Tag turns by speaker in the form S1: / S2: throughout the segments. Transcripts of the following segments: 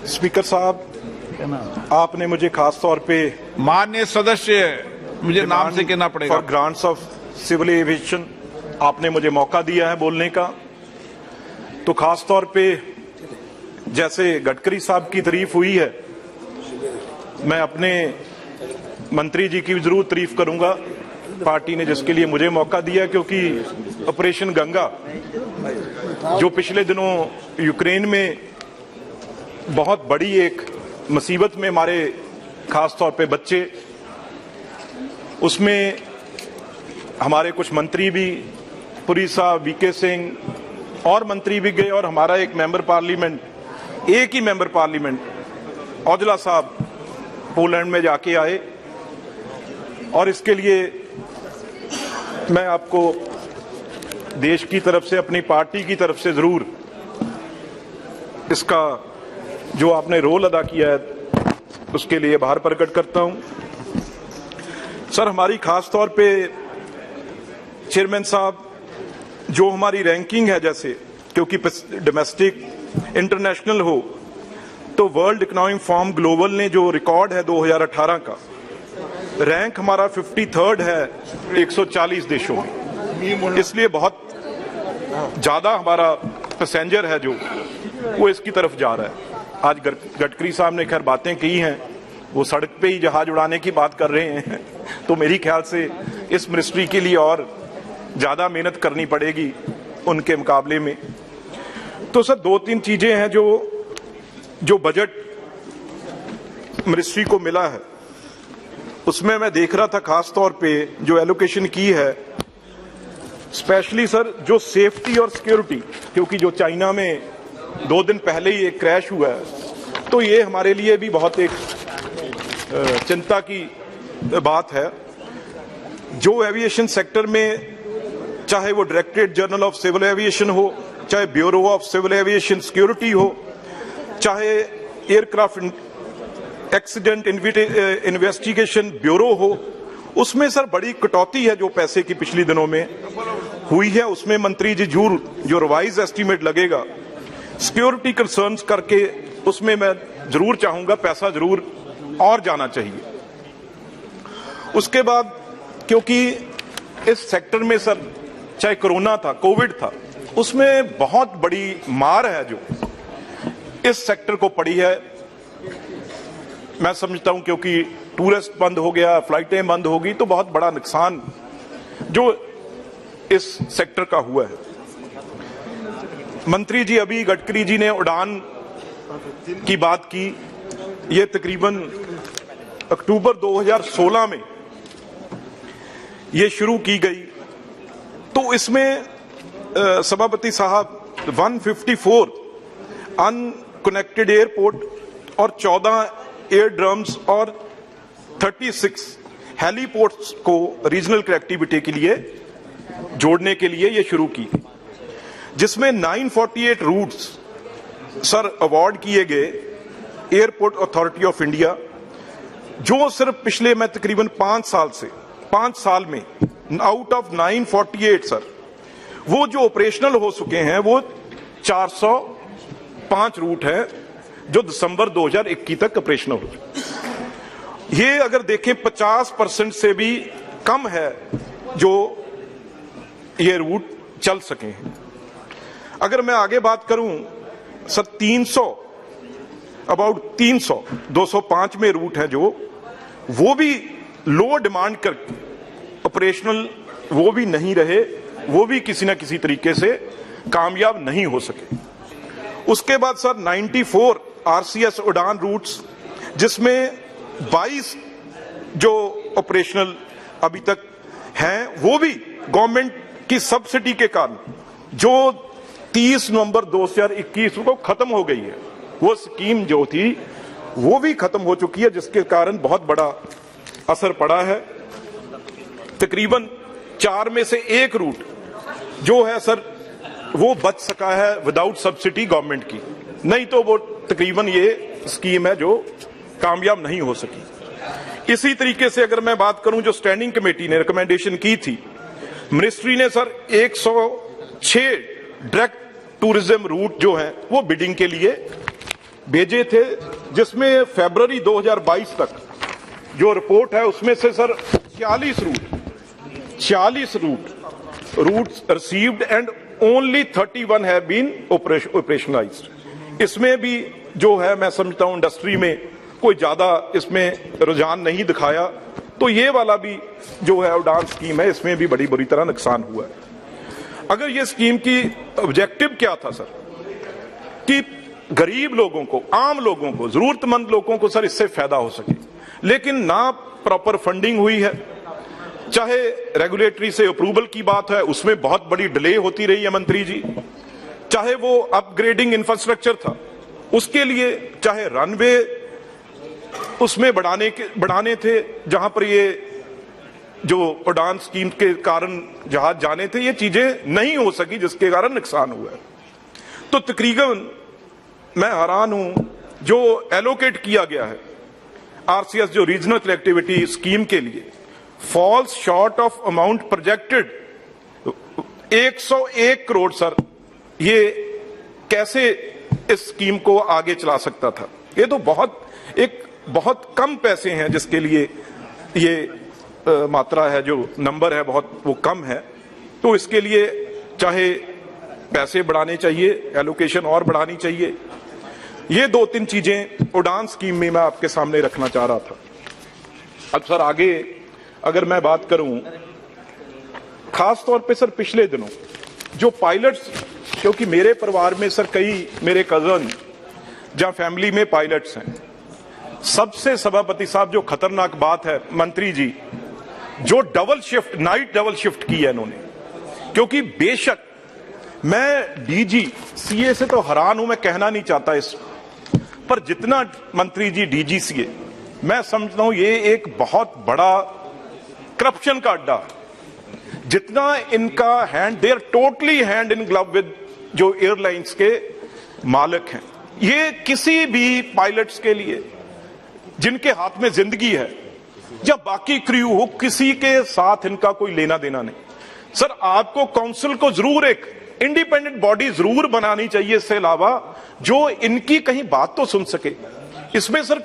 S1: Speaker साहब, आपने मुझे खास तौर पे
S2: माननीय सदस्य, मुझे नाम से कहना पड़ेगा,
S1: for grants of civil aviation आपने मुझे मौका दिया है बोलने का। तो खास तौर पे जैसे गडकरी साहब की तारीफ हुई है, मैं अपने मंत्री जी की भी जरूर तारीफ करूंगा, पार्टी ने जिसके लिए मुझे मौका दिया, क्योंकि ऑपरेशन गंगा जो पिछले दिनों यूक्रेन में बहुत बड़ी एक मुसीबत में हमारे खास तौर पे बच्चे, उसमें हमारे कुछ मंत्री भी, पुरी साहब, वीके सिंह और मंत्री भी गए, और हमारा एक मेंबर पार्लियामेंट, एक ही मेंबर पार्लियामेंट औजला साहब पोलैंड में जाके आए। और इसके लिए मैं आपको देश की तरफ से, अपनी पार्टी की तरफ से जरूर इसका जो आपने रोल अदा किया है उसके लिए आभार प्रकट करता हूं। सर, हमारी खास तौर पे चेयरमैन साहब, जो हमारी रैंकिंग है, जैसे क्योंकि डोमेस्टिक इंटरनेशनल हो, तो वर्ल्ड इकोनॉमिक फोरम ग्लोबल ने जो रिकॉर्ड है 2018 का, रैंक हमारा 53rd है 140 देशों में। इसलिए बहुत ज्यादा हमारा पैसेंजर है जो वो इसकी तरफ जा रहा है। आज गडकरी साहब ने खैर बातें की हैं, वो सड़क पे ही जहाज उड़ाने की बात कर रहे हैं, तो मेरी ख्याल से इस मिनिस्ट्री के लिए और ज्यादा मेहनत करनी पड़ेगी उनके मुकाबले में। तो सर, दो तीन चीजें हैं जो बजट मिनिस्ट्री को मिला है, उसमें मैं देख रहा था खास तौर पे जो एलोकेशन की है, स्पेशली सर जो सेफ्टी और सिक्योरिटी, क्योंकि जो चाइना में 2 दिन पहले ही एक क्रैश हुआ है, तो ये हमारे लिए भी बहुत एक चिंता की बात है। जो एविएशन सेक्टर में, चाहे वो directorate general of civil aviation हो, चाहे bureau of civil aviation security हो, चाहे एयरक्राफ्ट एक्सीडेंट इन्वेस्टिगेशन ब्यूरो हो, उसमें सर बड़ी कटौती है जो पैसे की पिछले दिनों में हुई है। उसमें मंत्री जी जरूर जो रिवाइज एस्टीमेट लगेगा सिक्योरिटी कंसर्न्स करके, उसमें मैं जरूर चाहूंगा पैसा जरूर और जाना चाहिए। उसके बाद क्योंकि इस सेक्टर में सर, चाहे कोरोना था, कोविड था, उसमें बहुत बड़ी मार है जो इस सेक्टर को पड़ी है। मैं समझता हूं क्योंकि टूरिस्ट बंद हो गया, फ्लाइटें बंद हो गई, तो बहुत बड़ा नुकसान जो इस सेक्टर का हुआ है। मंत्री जी, अभी गडकरी जी ने उड़ान की बात की, ये तकरीबन अक्टूबर 2016 में ये शुरू की गई। तो इसमें सभापति साहब 154 अनकनेक्टेड एयरपोर्ट और 14 एयर ड्रम्स और 36 हेलीपोर्ट्स को रीजनल कनेक्टिविटी के लिए जोड़ने के लिए ये शुरू की, जिसमें 948 रूट्स सर अवार्ड किए गए एयरपोर्ट अथॉरिटी ऑफ इंडिया, जो सिर्फ पिछले मैं तकरीबन 5 साल में आउट ऑफ 948 सर, वो जो ऑपरेशनल हो चुके हैं वो 405 रूट हैं जो दिसंबर 2021 तक ऑपरेशनल हो चुके। ये अगर देखें 50% से भी कम है जो ये रूट चल सके हैं। अगर मैं आगे बात करूं सर, 205 में रूट है जो वो भी लो डिमांड कर ऑपरेशनल वो भी नहीं रहे, वो भी किसी ना किसी तरीके से कामयाब नहीं हो सके। उसके बाद सर 94 आरसीएस उड़ान रूट्स, जिसमें 22 जो ऑपरेशनल अभी तक हैं, वो भी गवर्नमेंट की सब्सिडी के कारण जो 30 नवंबर 2021 को खत्म हो गई है, वो स्कीम जो थी वो भी खत्म हो चुकी है, जिसके कारण बहुत बड़ा असर पड़ा है। तकरीबन 4 में से 1 रूट जो है सर वो बच सका है विदाउट सब्सिडी गवर्नमेंट की, नहीं तो वो तकरीबन ये स्कीम है जो कामयाब नहीं हो सकी। इसी तरीके से अगर मैं बात करूं, जो स्टैंडिंग कमेटी ने रिकमेंडेशन की थी, मिनिस्ट्री ने सर 106 डायरेक्ट टूरिज्म रूट जो है वो बिडिंग के लिए भेजे थे, जिसमें फरवरी 2022 तक जो रिपोर्ट है उसमें से sir 46 routes received and only 31 have been operationalised. इसमें भी जो है मैं समझता हूं इंडस्ट्री में कोई ज्यादा इसमें रुझान नहीं दिखाया, तो ये वाला भी जो है उड़ान स्कीम है, इसमें भी बड़ी बुरी तरह नुकसान हुआ है। अगर ये स्कीम की ऑब्जेक्टिव क्या था सर, कि गरीब लोगों को, आम लोगों को, जरूरतमंद लोगों को सर इससे फायदा हो सके, लेकिन ना प्रॉपर फंडिंग हुई है। चाहे रेगुलेटरी से अप्रूवल की बात है, उसमें बहुत बड़ी डिले होती रही है मंत्री जी, चाहे वो अपग्रेडिंग इंफ्रास्ट्रक्चर था उसके लिए, चाहे रनवे उसमें बढ़ाने थे जहां पर ये जो उड़ान स्कीम के कारण जहाज जाने थे, ये चीजें नहीं हो सकी जिसके कारण नुकसान हुआ है। तो तकरीबन मैं हैरान हूं, जो एलोकेट किया गया है आरसीएस जो रीजनल कनेक्टिविटी स्कीम के लिए, falls short of amount projected 101 crore sir, ये कैसे इस स्कीम को आगे चला सकता था? ये तो बहुत कम पैसे हैं जिसके लिए ये मात्रा है, जो नंबर है बहुत वो कम है। तो इसके लिए चाहे पैसे बढ़ाने चाहिए, एलोकेशन और बढ़ानी चाहिए। ये 2-3 चीजें उड़ान स्कीम में मैं आपके सामने रखना चाह रहा था। अब सर आगे अगर मैं बात करूं, खास तौर पे सर पिछले दिनों जो पायलट्स, क्योंकि मेरे परिवार में सर कई मेरे कजन जहां फैमिली में पायलट्स हैं, सबसे सभापति साहब जो खतरनाक बात है मंत्री जी, जो double shift, night double shift की है इन्होंने। क्योंकि बेशक मैं डीजी सीए से तो हैरान हूं, मैं कहना नहीं चाहता इस, पर जितना मंत्री जी डीजी सीए, मैं समझता हूं ये एक बहुत बड़ा करप्शन का अड्डा, जितना इनका hand, they are totally hand in glove with जो एयरलाइंस के मालिक हैं। ये किसी भी पायलट्स के लिए जिनके हाथ में जिंदगी है या बाकी क्रू हो, किसी के साथ इनका कोई लेना देना नहीं। सर आपको काउंसिल को जरूर एक इंडिपेंडेंट बॉडी जरूर बनानी चाहिए, इससे अलावा जो इनकी कहीं बात तो सुन सके। इसमें सर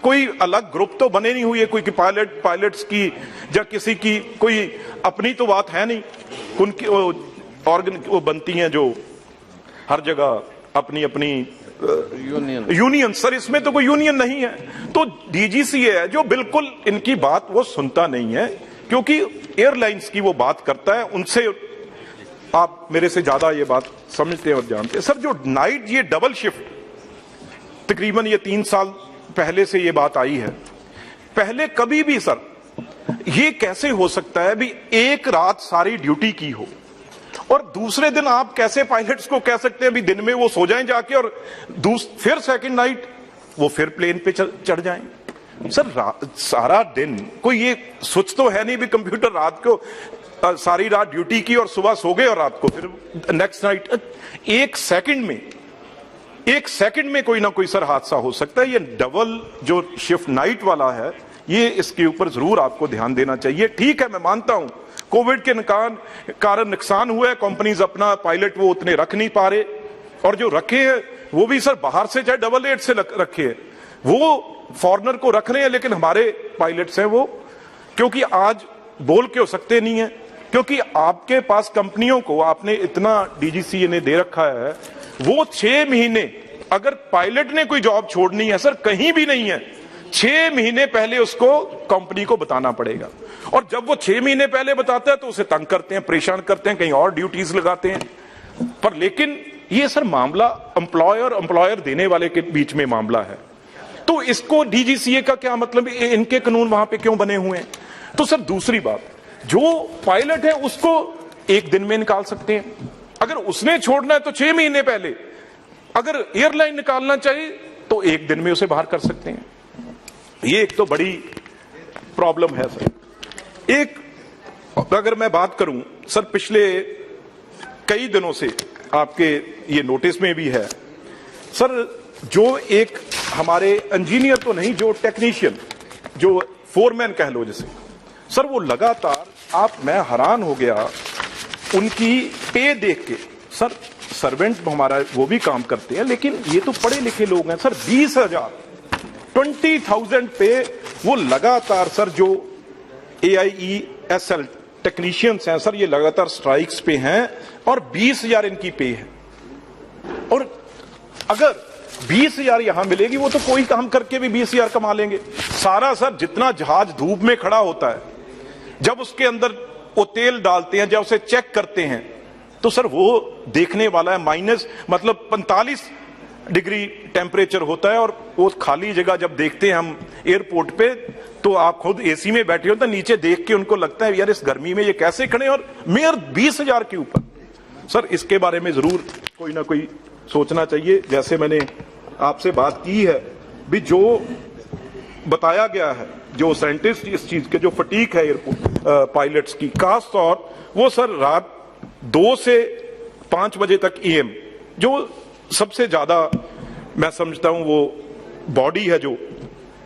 S1: कोई अलग ग्रुप तो बने नहीं हुई है, कोई पायलट्स की या किसी की कोई अपनी तो बात है नहीं। उनकी वो बनती हैं जो हर जगह अपनी अपनी यूनियन। सर इसमें तो कोई यूनियन नहीं है। तो डीजीसीए है जो बिल्कुल इनकी बात वो सुनता नहीं है, क्योंकि एयरलाइंस की वो बात करता है। उनसे आप मेरे से ज्यादा ये बात समझते हैं और जानते हैं। सर जो नाइट ये डबल शिफ्ट, तकरीबन ये 3 साल पहले से ये बात आई है। पहले कभी भी सर ये कैसे हो सकता है भी एक रात सारी ड्यूटी की हो और दूसरे दिन आप कैसे पायलट्स को कह सकते हैं भी दिन में वो सो जाएं जाके और फिर सेकंड नाइट वो फिर प्लेन पे चढ़ जाएं? सर सारा दिन कोई ये सोच तो है नहीं भी कंप्यूटर रात को सारी रात ड्यूटी की और सुबह सो गए और रात को फिर नेक्स्ट नाइट। एक सेकंड में कोई ना कोई सर हादसा हो सकता है। ये डबल जो शिफ्ट नाइट वाला है, ये इसके ऊपर जरूर आपको ध्यान देना चाहिए। ठीक है, मैं मानता हूं कोविड के कारण नुकसान हुआ है, कंपनीज अपना पायलट वो उतने रख नहीं पा रहे, और जो रखे हैं वो भी सर बाहर से चाहे 888 से रखे हैं, वो फॉरेनर को रख रहे हैं, लेकिन हमारे पायलट्स हैं वो, क्योंकि आज बोल के हो सकते नहीं है, क्योंकि आपके पास कंपनियों को आपने इतना डीजीसीए ने दे रखा है, वो 6 महीने अगर पायलट ने कोई जॉब छोड़नी है सर, कहीं भी नहीं है, 6 महीने पहले उसको कंपनी को बताना पड़ेगा। और जब वो 6 महीने पहले बताता है तो उसे तंग करते हैं, परेशान करते हैं, कहीं और ड्यूटीज लगाते हैं। पर लेकिन ये सर मामला एम्प्लॉयर देने वाले के बीच में मामला है, तो इसको डीजीसीए का क्या मतलब, इनके कानून वहां पे क्यों बने हुए हैं? तो सर दूसरी बात, जो पायलट है उसको एक दिन में निकाल सकते हैं, अगर उसने छोड़ना है तो 6 महीने पहले, अगर एयरलाइन निकालना चाहिए तो एक दिन में उसे बाहर कर सकते हैं। ये एक तो बड़ी प्रॉब्लम है सर। एक अगर मैं बात करूं सर, पिछले कई दिनों से आपके ये नोटिस में भी है सर, जो एक हमारे इंजीनियर तो नहीं, जो टेक्नीशियन, जो फोरमैन कह लो जिसे, सर वो लगातार मैं हैरान हो गया उनकी पे देख के। सर सर्वेंट हमारा वो भी काम करते हैं, लेकिन ये तो पढ़े लिखे लोग हैं सर। 20,000 20,000 पे वो लगातार सर जो AIESL टेक्नीशियंस हैं सर, ये लगातार स्ट्राइक्स पे हैं और 20,000 इनकी पे है। और अगर 20,000 यहां मिलेगी, वो तो कोई काम करके भी 20,000 कमा लेंगे। सारा सर जितना जहाज धूप में खड़ा होता है, जब उसके अंदर वो तेल डालते हैं, जब उसे चेक करते हैं, तो सर वो देखने वाला है माइनस मतलब 45 डिग्री टेम्परेचर होता है। और वो खाली जगह जब देखते हैं हम एयरपोर्ट पे, तो आप खुद एसी में बैठे होते हैं, नीचे देख के उनको लगता है यार इस गर्मी में ये कैसे खड़े, और मेयर 20,000 के ऊपर। सर इसके बारे में जरूर कोई ना कोई सोचना चाहिए। जैसे मैंने आपसे बात की है भी, जो बताया गया है, जो साइंटिस्ट इस चीज के जो फटीक है एयरपोर्ट पायलट्स की, खास तौर वो सर रात 2 से 5 बजे तक AM, जो सबसे ज्यादा मैं समझता हूं वो बॉडी है जो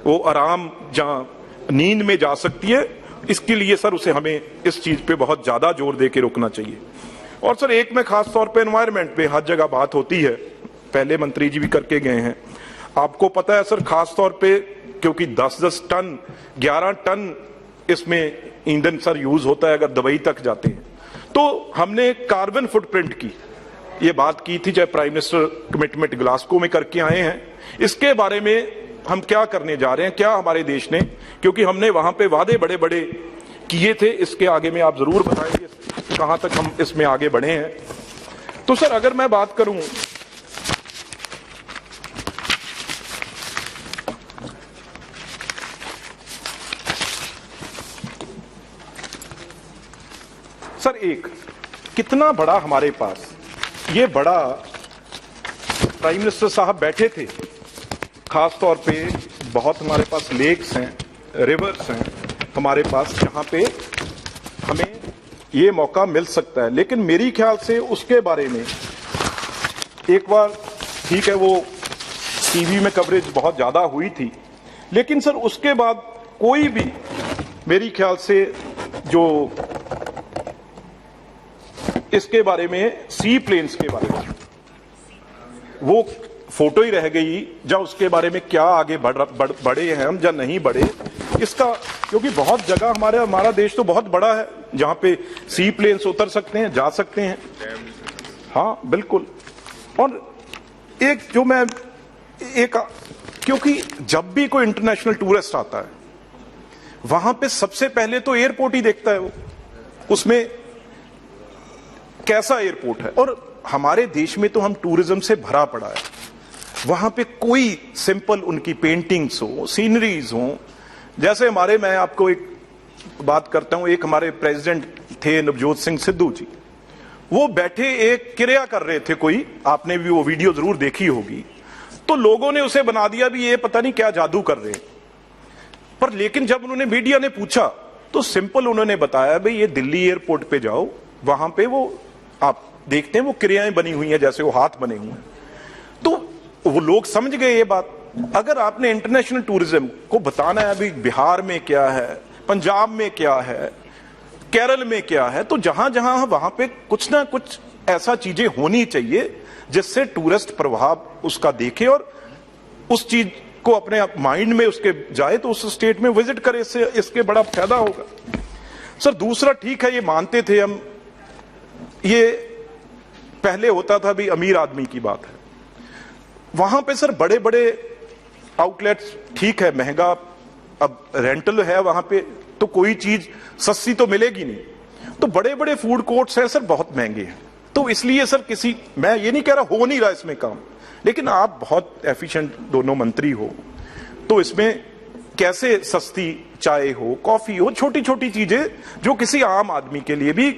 S1: वो आराम जहां नींद में जा सकती है, इसके लिए सर उसे हमें इस चीज पे बहुत ज्यादा जोर दे के रोकना चाहिए। और सर एक में खास तौर पे एनवायरनमेंट पे हर जगह बात होती है, पहले मंत्री जी भी करके गए हैं। आपको पता है सर खास तौर पे क्योंकि 10-10 टन 11 टन इसमें ईंधन सर यूज होता है अगर दुबई तक जाते हैं, तो हमने कार्बन फुटप्रिंट की ये बात की थी, चाहे प्राइम मिनिस्टर कमिटमेंट ग्लासगो में करके आए हैं। इसके बारे में हम क्या करने जा रहे हैं, क्या हमारे देश ने, क्योंकि हमने वहां पे वादे बड़े बड़े किए थे, इसके आगे में आप जरूर बताएंगे कहां तक हम इसमें आगे बढ़े हैं। तो सर अगर मैं बात करूं सर, एक कितना बड़ा हमारे पास ये बड़ा प्राइम मिनिस्टर साहब बैठे थे, खास तौर पे बहुत हमारे पास लेक्स हैं, रिवर्स हैं हमारे पास, जहां पे हमें ये मौका मिल सकता है। लेकिन मेरी ख्याल से उसके बारे में एक बार ठीक है वो टीवी में कवरेज बहुत ज्यादा हुई थी, लेकिन सर उसके बाद कोई भी मेरी ख्याल से जो इसके बारे में सी प्लेन्स के बारे में वो फोटो ही रह गई, या उसके बारे में क्या आगे बढ़े हैं हम या नहीं बढ़े इसका, क्योंकि बहुत जगह हमारा देश तो बहुत बड़ा है जहां पे सी प्लेन्स उतर सकते हैं, जा सकते हैं। हाँ बिल्कुल। और एक जो मैं एक, क्योंकि जब भी कोई इंटरनेशनल टूरिस्ट आता है वहां पे सबसे पहले तो एयरपोर्ट ही देखता है वो, उसमें कैसा एयरपोर्ट है। और हमारे देश में तो हम टूरिज्म से भरा पड़ा है, वहां पे कोई सिंपल उनकी पेंटिंग्स हो, सीनरीज हो, जैसे हमारे, मैं आपको एक बात करता हूं, एक हमारे प्रेसिडेंट थे नवजोत सिंह सिद्धू जी, वो बैठे एक क्रिया कर रहे थे कोई, आपने भी वो वीडियो जरूर देखी होगी, तो लोगों ने उसे बना दिया भी ये पता नहीं क्या जादू कर रहे हैं। पर लेकिन जब उन्होंने मीडिया ने पूछा तो सिंपल उन्होंने बताया भाई ये दिल्ली एयरपोर्ट पे जाओ, वहां पे वो आप देखते हैं वो क्रियाएं बनी हुई हैं जैसे वो हाथ बने हुए हैं, तो वो लोग समझ गए ये बात। अगर आपने इंटरनेशनल टूरिज्म को बताना है अभी बिहार में क्या है, पंजाब में क्या है, केरल में क्या है, तो जहां जहां वहां पे कुछ ना कुछ ऐसा चीजें होनी चाहिए जिससे टूरिस्ट प्रभाव उसका देखे और उस चीज को अपने माइंड में उसके जाए तो उस स्टेट में विजिट करे, इससे इसके बड़ा फायदा होगा। सर दूसरा, ठीक है ये मानते थे हम, ये पहले होता था भी अमीर आदमी की बात है, वहां पे सर बड़े बड़े आउटलेट्स, ठीक है महंगा अब रेंटल है वहां पे, तो कोई चीज सस्ती तो मिलेगी नहीं, तो बड़े बड़े फूड कोर्ट्स हैं सर बहुत महंगे हैं। तो इसलिए सर किसी, मैं ये नहीं कह रहा हो नहीं रहा इसमें काम, लेकिन आप बहुत एफिशिएंट दोनों मंत्री हो, तो इसमें कैसे सस्ती चाय हो, कॉफी हो, छोटी छोटी चीजें जो किसी आम आदमी के लिए भी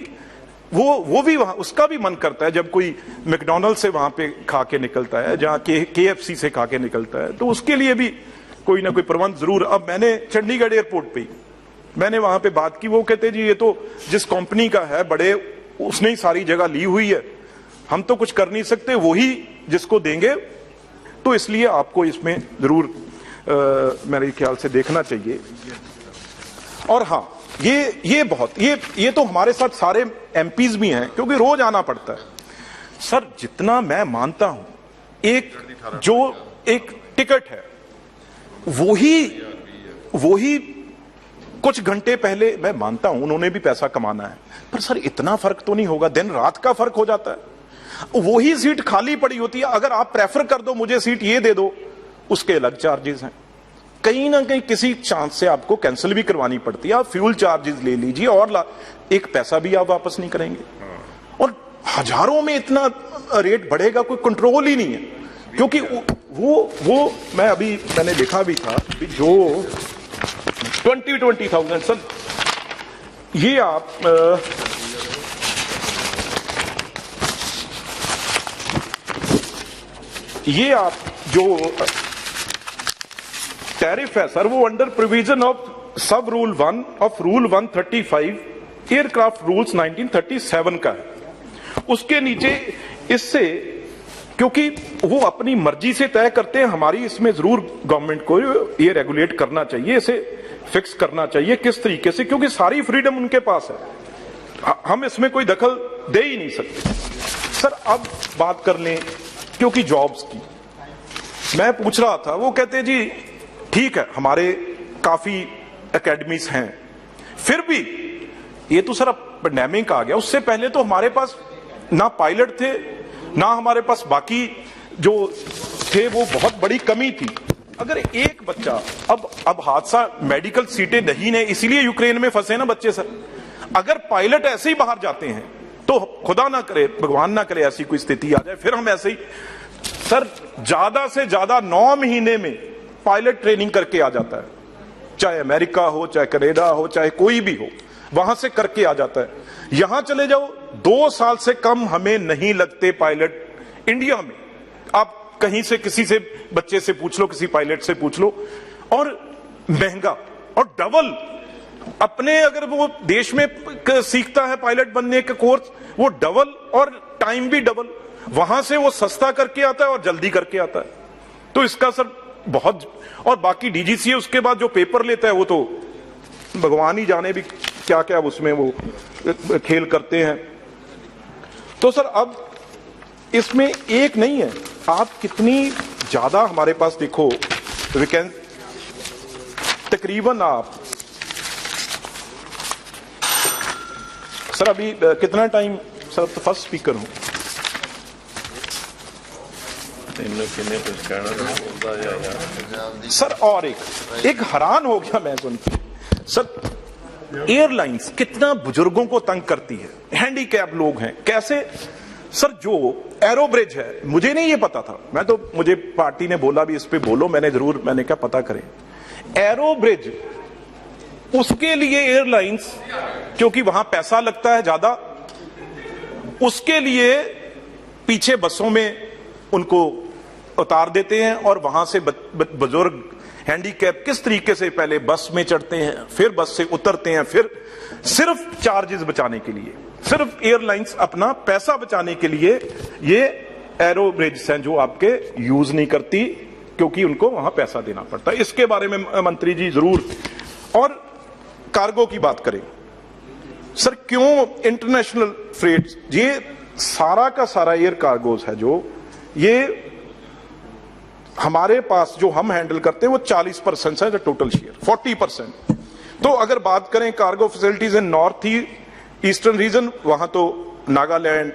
S1: वो भी वहां उसका भी मन करता है, जब कोई मैकडॉनल्ड से वहां पे खा के निकलता है, जहां KFC से खा के निकलता है, तो उसके लिए भी कोई ना कोई प्रबंध जरूर। अब मैंने चंडीगढ़ एयरपोर्ट पे मैंने वहां पे बात की, वो कहते जी ये तो जिस कंपनी का है बड़े, उसने ही सारी जगह ली हुई है, हम तो कुछ कर नहीं सकते, वही जिसको देंगे, तो इसलिए आपको इसमें जरूर मेरे ख्याल से देखना चाहिए। और हाँ ये बहुत ये तो हमारे साथ सारे MPs भी हैं क्योंकि रोज आना पड़ता है सर जितना मैं मानता हूं, एक जो एक टिकट है वही कुछ घंटे पहले, मैं मानता हूं उन्होंने भी पैसा कमाना है, पर सर इतना फर्क तो नहीं होगा, दिन रात का फर्क हो जाता है। वही सीट खाली पड़ी होती है, अगर आप प्रेफर कर दो मुझे सीट ये दे दो, उसके अलग चार्जेस हैं, कहीं ना कहीं किसी चांस से आपको कैंसिल भी करवानी पड़ती है। आप फ्यूल चार्जेस ले लीजिए और एक पैसा भी आप वापस नहीं करेंगे, और हजारों में इतना रेट बढ़ेगा, कोई कंट्रोल ही नहीं है। क्योंकि वो मैंने लिखा भी था कि जो 20,000 सर, ये आप जो टैरिफ है सर, वो अंडर प्रोविजन ऑफ सब rule 1 of rule 135 aircraft rules 1937 का है। उसके नीचे इससे, क्योंकि वो अपनी मर्जी से तय करते हैं, हमारी इसमें जरूर गवर्नमेंट को ये रेगुलेट करना चाहिए, इसे फिक्स करना चाहिए किस तरीके से, क्योंकि सारी फ्रीडम उनके पास है, हम इसमें कोई दखल दे ही नहीं सकते। सर अब बात कर लें क्योंकि जॉब्स की, मैं पूछ रहा था, वो कहते जी ठीक है हमारे काफी एकेडमीज हैं, फिर भी ये तो सर अब पैंडेमिक आ गया, उससे पहले तो हमारे पास ना पायलट थे, ना हमारे पास बाकी जो थे, वो बहुत बड़ी कमी थी। अगर एक बच्चा, अब हादसा मेडिकल सीटें नहीं ने, इसीलिए यूक्रेन में फंसे ना बच्चे सर, अगर पायलट ऐसे ही बाहर जाते हैं तो खुदा ना करे, भगवान ना करे ऐसी कोई स्थिति आ जाए, फिर हम ऐसे ही सर ज्यादा से ज्यादा 9 महीने में पायलट ट्रेनिंग करके आ जाता है, चाहे अमेरिका हो, चाहे कनाडा हो, चाहे कोई भी हो, वहां से करके आ जाता है। यहां चले जाओ 2 साल से कम हमें नहीं लगते पायलट इंडिया में। आप कहीं से किसी से बच्चे से पूछ लो, किसी पायलट से पूछ लो, और महंगा और डबल अपने, अगर वो देश में सीखता है पायलट बनने का कोर्स, वो डबल और टाइम भी डबल, वहां से वो सस्ता करके आता है और जल्दी करके आता है। तो इसका सर बहुत, और बाकी डीजीसीए उसके बाद जो पेपर लेता है वो तो भगवान ही जाने भी क्या क्या उसमें वो खेल करते हैं। तो सर अब इसमें एक नहीं है, आप कितनी ज्यादा हमारे पास देखो वैकेंसी, तकरीबन आप सर अभी कितना टाइम सर, तो फर्स्ट स्पीकर हूं सर, और एक हैरान हो गया मैं सुन के सर, एयरलाइंस कितना बुजुर्गों को तंग करती है, हैंडीकैप लोग हैं, कैसे सर। जो एरो ब्रिज है, मुझे नहीं ये पता था, मैं तो, मुझे पार्टी ने बोला भी इस पे बोलो, मैंने क्या पता करें। एरो ब्रिज, उसके लिए एयरलाइंस, क्योंकि वहां पैसा लगता है ज्यादा, उसके लिए पीछे बसों में उनको उतार देते हैं, और वहां से बुजुर्ग हैंडीकैप किस तरीके से पहले बस में चढ़ते हैं, फिर बस से उतरते हैं, फिर सिर्फ चार्जेस बचाने के लिए, सिर्फ एयरलाइंस अपना पैसा बचाने के लिए ये एरो ब्रिज हैं जो आपके यूज नहीं करती, क्योंकि उनको वहां पैसा देना पड़ता है। इसके बारे में मंत्री जी जरूर। और कार्गो की बात करें सर, क्यों इंटरनेशनल फ्रेट, ये सारा का सारा एयर कार्गोज है जो ये हमारे पास जो हम हैंडल करते हैं, वो 40% है टोटल शेयर, 40%। तो अगर बात करें cargo facilities in north eastern region, वहां तो नागालैंड,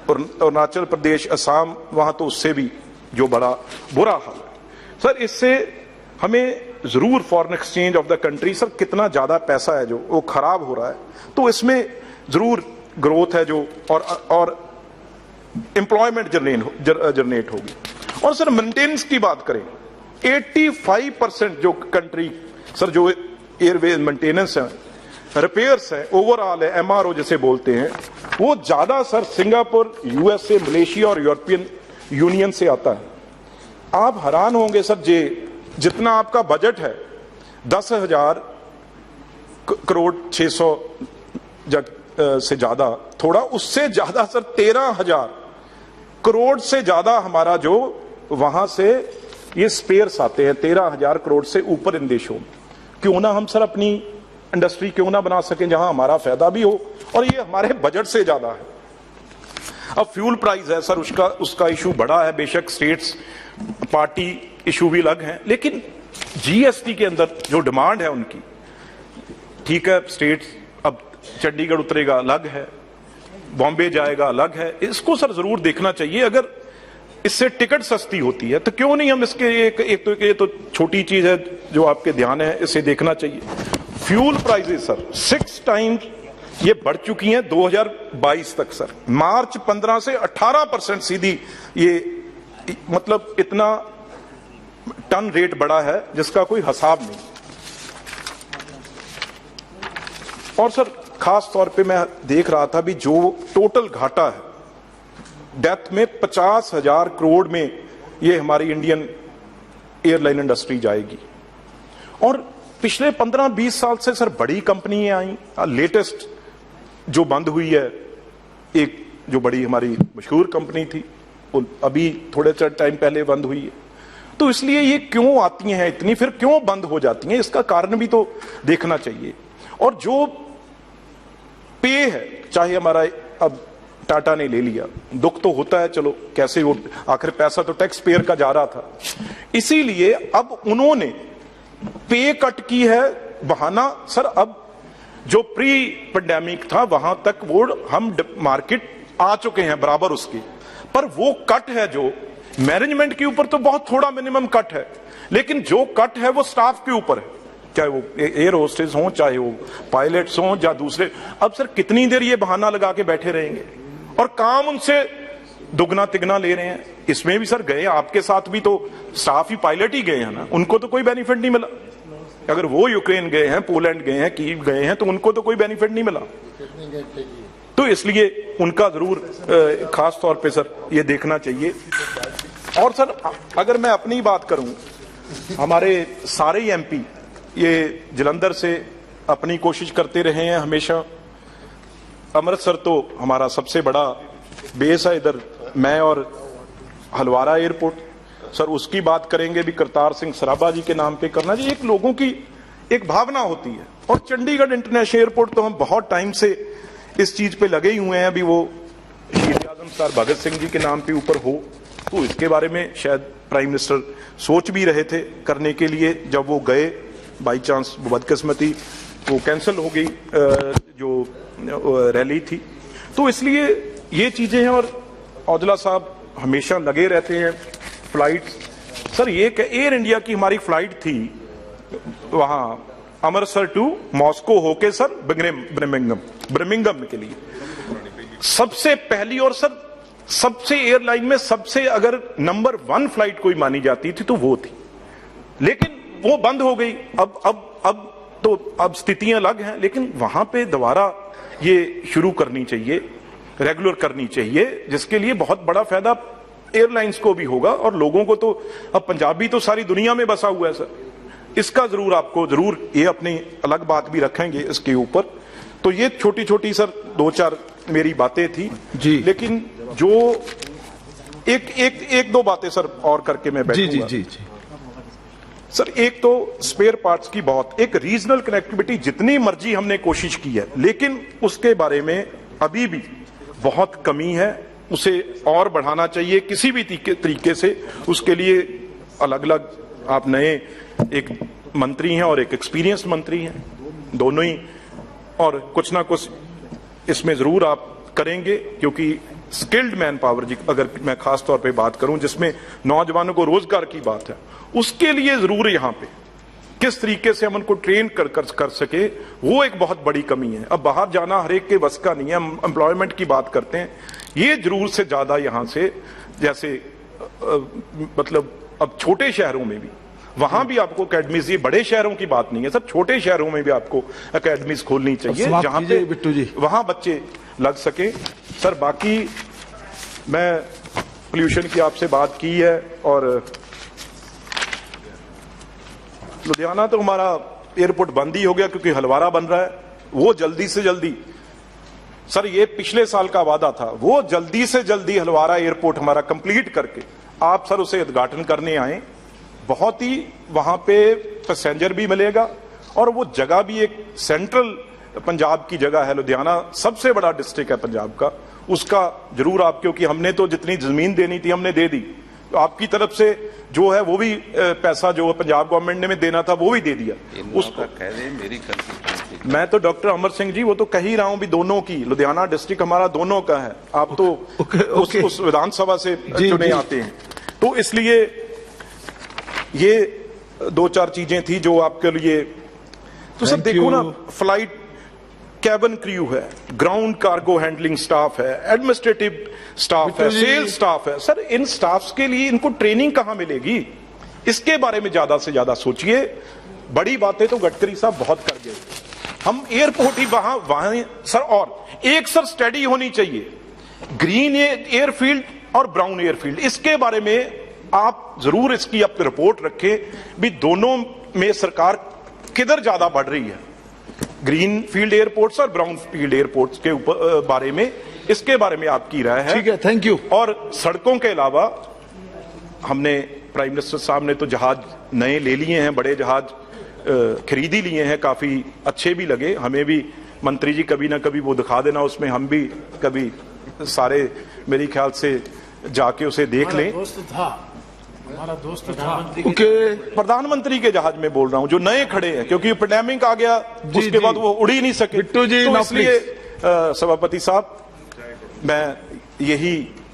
S1: अरुणाचल प्रदेश, असम, वहां तो उससे भी जो बड़ा बुरा हाल है सर। इससे हमें जरूर foreign exchange of the country sir, कितना ज्यादा पैसा है जो वो खराब हो रहा है, तो इसमें जरूर ग्रोथ है जो, और एम्प्लॉयमेंट जनरेट होगी। और सर मेंटेनेंस की बात करें, 85% जो कंट्री सर जो एयरवेज मेंटेनेंस है, रिपेयर्स है, ओवरऑल है, एमआरओ जिसे बोलते हैं, वो ज्यादा सर सिंगापुर, यूएसए, मलेशिया और यूरोपियन यूनियन से आता है। आप हैरान होंगे सर, जितना आपका बजट है 10,000 करोड़ 600 से ज्यादा, थोड़ा उससे ज्यादा सर 13,000 करोड़ से ज्यादा हमारा जो वहां से ये स्पेयर्स आते हैं, 13,000 करोड़ से ऊपर इन देशों में। क्यों ना हम सर अपनी इंडस्ट्री क्यों ना बना सकें जहां हमारा फायदा भी हो, और ये हमारे बजट से ज्यादा है। अब फ्यूल प्राइस है सर, उसका इशू बड़ा है, बेशक स्टेट्स पार्टी इशू भी अलग है, लेकिन जीएसटी के अंदर जो डिमांड है उनकी, ठीक है, स्टेट्स अब चंडीगढ़ उतरेगा अलग है, बॉम्बे जाएगा अलग है, इसको सर जरूर देखना चाहिए। अगर इससे टिकट सस्ती होती है तो क्यों नहीं हम इसके ये तो छोटी चीज है जो आपके ध्यान है, इसे देखना चाहिए। फ्यूल प्राइसेस सर 6 टाइम्स ये बढ़ चुकी हैं 2022 तक सर, मार्च 15 से 18% सीधी ये, मतलब इतना टन रेट बढ़ा है जिसका कोई हिसाब नहीं। और सर खास तौर पे मैं देख रहा था भी जो टोटल घाटा है डेथ में 50,000 करोड़ में ये हमारी इंडियन एयरलाइन इंडस्ट्री जाएगी। और पिछले 15-20 साल से सर बड़ी कंपनियां आई, लेटेस्ट जो बंद हुई है, एक जो बड़ी हमारी मशहूर कंपनी थी वो अभी थोड़े टाइम पहले बंद हुई है। तो इसलिए ये क्यों आती हैं इतनी, फिर क्यों बंद हो जाती हैं, इसका कारण भी तो देखना चाहिए। और जो पे है, चाहे हमारा अब टाटा ने ले लिया, दुख तो होता है, चलो कैसे वो, आखिर पैसा तो टैक्स पेयर का जा रहा था, इसीलिए अब उन्होंने पे कट की है। बहाना सर अब जो प्री पेंडेमिक था वहां तक वो हम मार्केट आ चुके हैं बराबर उसकी, पर वो कट है जो मैनेजमेंट के ऊपर तो बहुत थोड़ा मिनिमम कट है, लेकिन जो कट है वो स्टाफ के ऊपर है, चाहे वो एयर होस्टेस हों, चाहे वो पायलट्स हों या दूसरे। अब सर कितनी देर ये बहाना लगा के बैठे रहेंगे, और काम उनसे दुगना तिगना ले रहे हैं। इसमें भी सर गए आपके साथ भी तो स्टाफ ही पायलट ही गए हैं ना, उनको तो कोई बेनिफिट नहीं मिला। अगर वो यूक्रेन गए हैं, पोलैंड गए हैं, कीव गए हैं, तो उनको तो कोई बेनिफिट नहीं मिला। तो इसलिए उनका जरूर खास तौर पे सर ये देखना चाहिए। और सर अगर मैं अपनी बात करूं, हमारे सारे एमपी ये जलंधर से अपनी कोशिश करते रहे हैं हमेशा। अमृतसर तो हमारा सबसे बड़ा बेस है, इधर मैं और हलवारा एयरपोर्ट, सर उसकी बात करेंगे भी करतार सिंह सराभा जी के नाम पे करना जी, एक लोगों की एक भावना होती है। और चंडीगढ़ इंटरनेशनल एयरपोर्ट तो हम बहुत टाइम से इस चीज पे लगे ही हुए हैं, अभी वो शहीद आजम सर भगत सिंह जी के नाम पे ऊपर हो, तो इसके बारे में शायद प्राइम मिनिस्टर सोच भी रहे थे करने के लिए। जब वो गए बाई चांस बदकिस्मती वो कैंसिल हो गई जो रैली थी, तो इसलिए ये चीजें हैं। और औजला साहब हमेशा लगे रहते हैं फ्लाइट। सर ये एयर इंडिया की हमारी फ्लाइट थी वहां अमृतसर टू मॉस्को होके सर ब्रमिंगम के लिए, सबसे पहली और सर सबसे एयरलाइन में सबसे अगर नंबर 1 फ्लाइट कोई मानी जाती थी तो वो थी, लेकिन वो बंद हो गई। अब स्थितियां अलग हैं, लेकिन वहां पे दोबारा ये शुरू करनी चाहिए, रेगुलर करनी चाहिए, जिसके लिए बहुत बड़ा फायदा एयरलाइंस को भी होगा और लोगों को। तो अब पंजाबी तो सारी दुनिया में बसा हुआ है सर, इसका जरूर आपको जरूर ये अपनी अलग बात भी रखेंगे इसके ऊपर। तो ये छोटी छोटी सर 2-4 मेरी बातें थी जी, लेकिन जो एक दो बातें सर और करके मैं बैठूंगा। जी सर, एक तो स्पेयर पार्ट्स की बहुत, एक रीजनल कनेक्टिविटी जितनी मर्जी हमने कोशिश की है, लेकिन उसके बारे में अभी भी बहुत कमी है, उसे और बढ़ाना चाहिए किसी भी तरीके से। उसके लिए अलग अलग आप नए एक मंत्री हैं और एक एक्सपीरियंस मंत्री हैं, दोनों ही, और कुछ ना कुछ इसमें जरूर आप करेंगे, क्योंकि स्किल्ड मैन पावर जी अगर मैं खास तौर पे बात करूं जिसमें नौजवानों को रोजगार की बात है, उसके लिए जरूर यहाँ पे किस तरीके से हम उनको ट्रेन कर सके, वो एक बहुत बड़ी कमी है। अब बाहर जाना हर एक के बस का नहीं है, हम एम्प्लॉयमेंट की बात करते हैं, ये जरूर से ज्यादा यहाँ से, जैसे मतलब अब छोटे शहरों में भी, वहां भी आपको अकेडमीज, ये बड़े शहरों की बात नहीं है सर, छोटे शहरों में भी आपको अकेडमीज खोलनी चाहिए जहां पे बिट्टू जी वहां बच्चे लग सके। सर बाकी मैं पोल्यूशन की आपसे बात की है, और लुधियाना तो हमारा एयरपोर्ट बंद ही हो गया क्योंकि हलवारा बन रहा है, वो जल्दी से जल्दी, सर ये पिछले साल का वादा था, वो जल्दी से जल्दी हलवारा एयरपोर्ट हमारा कंप्लीट करके आप सर उसे उद्घाटन करने आए। बहुत ही वहां पे पैसेंजर भी मिलेगा, और वो जगह भी एक सेंट्रल पंजाब की जगह है, लुधियाना सबसे बड़ा डिस्ट्रिक्ट है पंजाब का, उसका जरूर आप, क्योंकि हमने तो जितनी जमीन देनी थी हमने दे दी, तो आपकी तरफ से जो है वो भी पैसा जो पंजाब गवर्नमेंट ने में देना था वो भी दे दिया उसको।
S3: कह दे मेरी कंस्टिट्यूएंसी
S1: मैं तो डॉक्टर अमर सिंह जी वो तो कह ही रहा हूं भी दोनों की, लुधियाना डिस्ट्रिक्ट हमारा दोनों का है, आप तो उस विधानसभा से चुने आते हैं, तो इसलिए ये 2-4 चीजें थी जो आपके लिए। तो सर देखो ना, फ्लाइट कैबिन क्रू है, ग्राउंड कार्गो हैंडलिंग स्टाफ है, एडमिनिस्ट्रेटिव स्टाफ है, सेल्स स्टाफ है, सर इन स्टाफ्स के लिए इनको ट्रेनिंग कहां मिलेगी? इसके बारे में ज्यादा से ज्यादा सोचिए। बड़ी बातें तो गडकरी साहब बहुत कर गए, हम एयरपोर्ट ही वहां सर, और एक सर स्टडी होनी चाहिए ग्रीन एयरफील्ड और ब्राउन एयरफील्ड, इसके बारे में आप जरूर इसकी आप रिपोर्ट रखें भी दोनों में सरकार किधर ज्यादा बढ़ रही है, ग्रीन फील्ड एयरपोर्ट्स और ब्राउन फील्ड एयरपोर्ट्स के ऊपर बारे में, इसके बारे में आपकी राय है?
S4: ठीक है, थैंक यू।
S1: और सड़कों के अलावा हमने, प्राइम मिनिस्टर साहब ने तो जहाज नए ले लिए हैं, बड़े जहाज खरीदी लिए हैं, काफी अच्छे भी लगे हमें भी। मंत्री जी कभी ना कभी वो दिखा देना, उसमें हम भी कभी सारे मेरे ख्याल से जाके उसे देख लें।
S5: हमारा दोस्त था।
S4: ओके,
S1: प्रधानमंत्री के जहाज में बोल रहा हूं जो नए खड़े हैं, क्योंकि पैंडेमिक आ गया उसके बाद वो उड़ ही नहीं सके।
S4: बिट्टू जी,
S1: तो
S4: now
S1: इसलिए सभापति साहब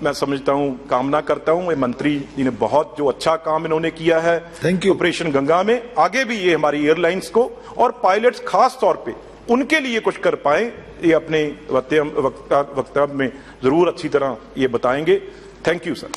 S1: मैं समझता हूं, कामना करता हूं, ये मंत्री जी ने बहुत जो अच्छा काम इन्होंने किया है
S4: Thank you.
S1: ऑपरेशन गंगा में, आगे भी ये हमारी एयरलाइंस को और पायलट्स खास तौर पे उनके लिए कुछ कर पाए, ये अपने वक्तव्य में जरूर अच्छी तरह ये बताएंगे। Thank you sir.